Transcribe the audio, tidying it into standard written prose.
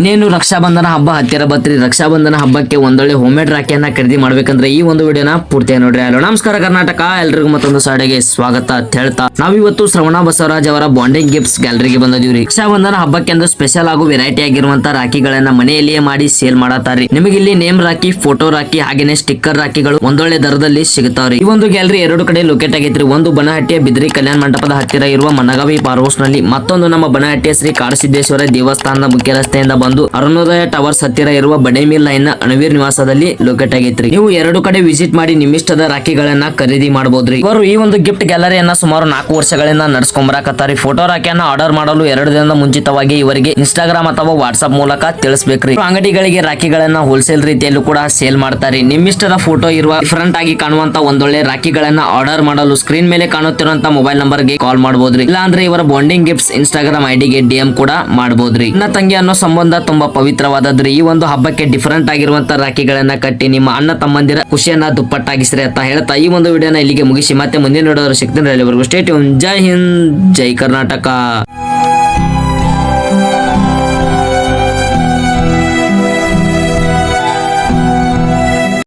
ಇನ್ನೇನು ರಕ್ಷಾಬಂಧನ ಹಬ್ಬ ಹತ್ತಿರ ಬತ್ರಿ. ರಕ್ಷಾಬಂಧನ ಹಬ್ಬಕ್ಕೆ ಒಂದೊಳ್ಳೆ ಹೋಮ್ಮೇಡ್ ರಾಖಿಯನ್ನ ಖರೀದಿ ಮಾಡ್ಬೇಕಂದ್ರೆ ಈ ಒಂದು ವಿಡಿಯೋನ ಪೂರ್ತಿಯಾಗಿ ನೋಡ್ರಿ. ಹಲೋ ನಮಸ್ಕಾರ ಕರ್ನಾಟಕ, ಎಲ್ರಿಗೂ ಮತ್ತೊಂದು ಸಾಡೆಗೆ ಸ್ವಾಗತ ಅಂತ ಹೇಳ್ತಾ ನಾವಿವತ್ತು ಶ್ರವಣ ಬಸವರಾಜ್ ಅವರ ಬಾಂಡಿಂಗ್ ಗಿಫ್ಟ್ಸ್ ಗ್ಯಾಲರಿಗೆ ಬಂದಿದೀವ್ರಿ. ರಕ್ಷಾಬಂಧನ ಹಬ್ಬಕ್ಕೆ ಅಂದ್ರೆ ಸ್ಪೆಷಲ್ ಹಾಗೂ ವೆರೈಟಿ ಆಗಿರುವಂತ ರಾಖಿಗಳನ್ನ ಮನೆಯಲ್ಲಿಯೇ ಮಾಡಿ ಸೇಲ್ ಮಾಡತಾರಿ. ನಿಮಗೆ ಇಲ್ಲಿ ನೇಮ್ ರಾಖಿ, ಫೋಟೋ ರಾಖಿ ಹಾಗೇನೆ ಸ್ಟಿಕ್ಕರ್ ರಾಖಿಗಳು ಒಂದೊಳ್ಳೆ ದರದಲ್ಲಿ ಸಿಗುತ್ತಾವ್ರಿ. ಈ ಒಂದು ಗ್ಯಾಲರಿ ಎರಡು ಕಡೆ ಲೊಕೇಟ್ ಆಗೈತ್ರಿ. ಒಂದು ಬನಹಟ್ಟಿಯ ಬಿದ್ರಿ ಕಲ್ಯಾಣ ಮಂಟಪದ ಹತ್ತಿರ ಇರುವ ಮನಗಾವಿ ಫಾರ್ಮ್ ಹೌಸ್ ನಲ್ಲಿ, ಮತ್ತೊಂದು ನಮ್ಮ ಬನಹಟ್ಟಿಯ ಶ್ರೀ ಕಾಡಸಿದ್ದೇಶ್ವರ ದೇವಸ್ಥಾನದ ಮುಖ್ಯ ರಸ್ತೆಯಿಂದ ಬಂದು ಅರುಣೋದಯ ಟವರ್ಸ್ ಹತ್ತಿರ ಇರುವ ಬಡೇಮಿಲ್ ಲೈನ್ ನ ಅಣವೀರ್ ನಿವಾಸದಲ್ಲಿ ಲೊಕೇಟ್ ಆಗೈತ್ರಿ. ನೀವು ಎರಡು ಕಡೆ ವಿಸಿಟ್ ಮಾಡಿ ನಿಮ್ಮಿಷ್ಟದ ರಾಖಿಗಳನ್ನ ಖರೀದಿ ಮಾಡಬಹುದ್ರಿ. ಇವರು ಈ ಒಂದು ಗಿಫ್ಟ್ ಗ್ಯಾಲರಿಯನ್ನ ಸುಮಾರು 4 ವರ್ಷಗಳಿಂದ ನಡೆಸ್ಕೊಂಬರಕತ್ತಾರಿ. ಫೋಟೋ ರಾಖಿಯನ್ನ ಆರ್ಡರ್ ಮಾಡಲು 2 ದಿನದ ಮುಂಚಿತವಾಗಿ ಇವರಿಗೆ ಇನ್ಸ್ಟಾಗ್ರಾಮ್ ಅಥವಾ ವಾಟ್ಸ್ಆಪ್ ಮೂಲಕ ತಿಳಿಸಬೇಕ್ರಿ. ಅಂಗಡಿಗಳಿಗೆ ರಾಖಿಗಳನ್ನ ಹೋಲ್ಸೇಲ್ ರೀತಿಯಲ್ಲೂ ಕೂಡ ಸೇಲ್ ಮಾಡ್ತಾರೆ. ನಿಮ್ಮಿಷ್ಟದ ಫೋಟೋ ಇರುವ ಡಿಫರೆಂಟ್ ಆಗಿ ಕಾಣುವಂತ ಒಂದೊಳ್ಳೆ ರಾಖಿಗಳನ್ನ ಆರ್ಡರ್ ಮಾಡಲು ಸ್ಕ್ರೀನ್ ಮೇಲೆ ಕಾಣುತ್ತಿರುವಂತ ಮೊಬೈಲ್ ನಂಬರ್ ಗೆ ಕಾಲ್ ಮಾಡಬಹುದ್ರಿ. ಇಲ್ಲ ಅಂದ್ರೆ ಇವರ ಬಾಂಡಿಂಗ್ ಗಿಫ್ಟ್ಸ್ ಇನ್ಸ್ಟಾಗ್ರಾಮ್ ಐಡಿಗೆ DM ಕೂಡ ಮಾಡಬಹುದ್ರಿ. ಅಣ್ಣ ತಂಗಿ ಅನ್ನೋ ಸಂಬಂಧ ತುಂಬಾ ಪವಿತ್ರವಾದದ್ರಿ. ಈ ಒಂದು ಹಬ್ಬಕ್ಕೆ ಡಿಫರೆಂಟ್ ಆಗಿರುವಂತ ರಾಖಿಗಳನ್ನ ಕಟ್ಟಿ ನಿಮ್ಮ ಅಣ್ಣ ತಮ್ಮಂದಿರ ಖುಷಿಯನ್ನ ದುಪ್ಪಟ್ಟಾಗಿಸ್ರಿ ಅಂತ ಹೇಳ್ತಾ ಈ ಒಂದು ವಿಡಿಯೋನ ಇಲ್ಲಿಗೆ ಮುಗಿಸಿ ಮತ್ತೆ ಮುಂದಿನ ವಿಡಿಯೋದಲ್ಲಿ ಸಿಗ್ತೀನಿ. ಅಲ್ಲಿವರೆಗೂ ಸ್ಟೇ ಟ್ಯೂನ್. ಜೈ ಹಿಂದ್, ಜೈ ಕರ್ನಾಟಕ.